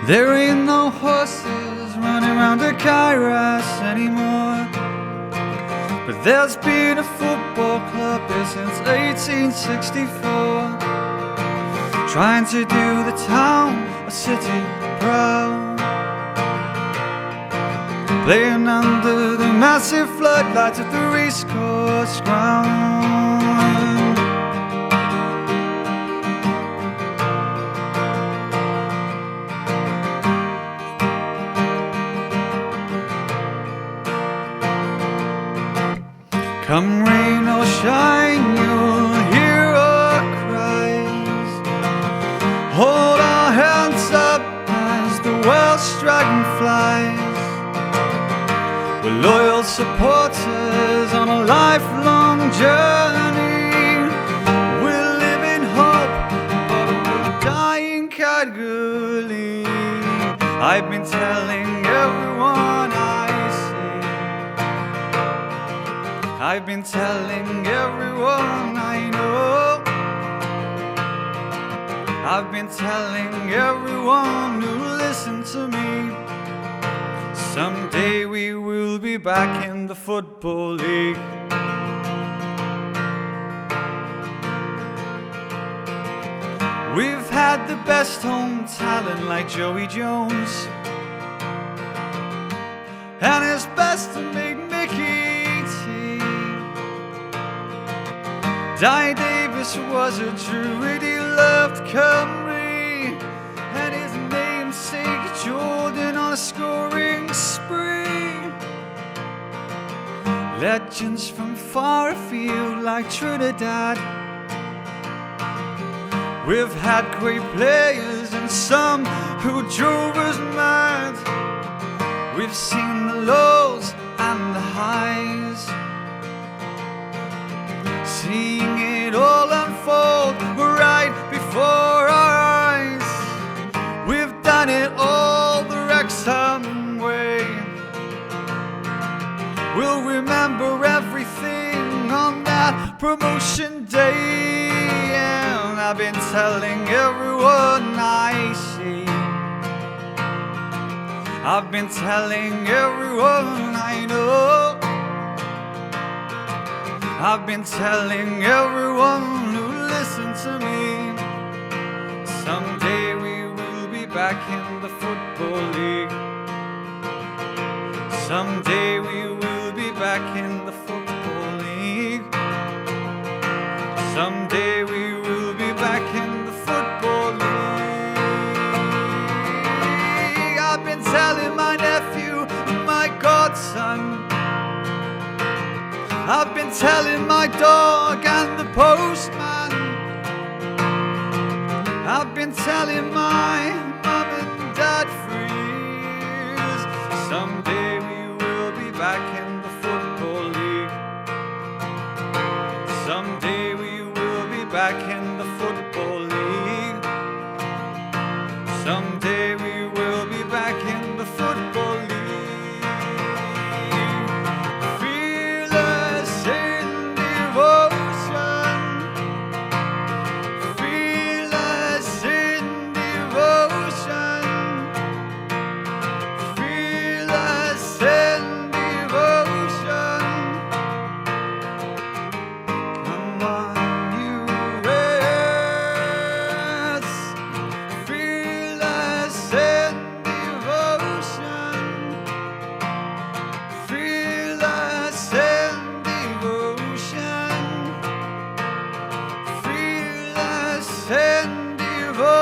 There ain't no horses running around the Kairos anymore, but there's been a football club here since 1864, trying to do the town or city proud, playing under the massive floodlights of the racecourse ground. Come rain or shine, you'll hear our cries. Hold our hands up as the Welsh dragon flies. We're loyal supporters on a lifelong journey. We're living hope, but we're dying Cadbury. I've been telling everyone I see, I've been telling everyone I know, I've been telling everyone who listen to me. Someday we will be back in the Football League. We've had the best home talent like Joey Jones, and his best to make Mickey T. Di Davis was a druid, he loved Cymru, and his namesake Jordan on a scoring spree. Legends from far afield like Trinidad. We've had great players and some who drove us mad. We've seen the lows and the highs, seeing it all unfold right before our eyes. We've done it all the Wrexham way. We'll remember everything on that promotion day. And I've been telling everyone I see, I've been telling everyone I know, I've been telling everyone who listens to me. Someday we will be back in the Football League. Someday we will be back in the Football League. Someday we will be back in the Football League. I've been telling my nephew, my godson, I've been telling my dog and the postman, I've been telling my mum and dad for years. Someday we will be back in the Football League. Someday we will be back in the Football League. Someday we will be back in the Football League. Fearless in devotion, fearless in devotion, fearless in devotion. Come on, you Reds, fearless in devotion, fearless in devotion, fearless in devotion.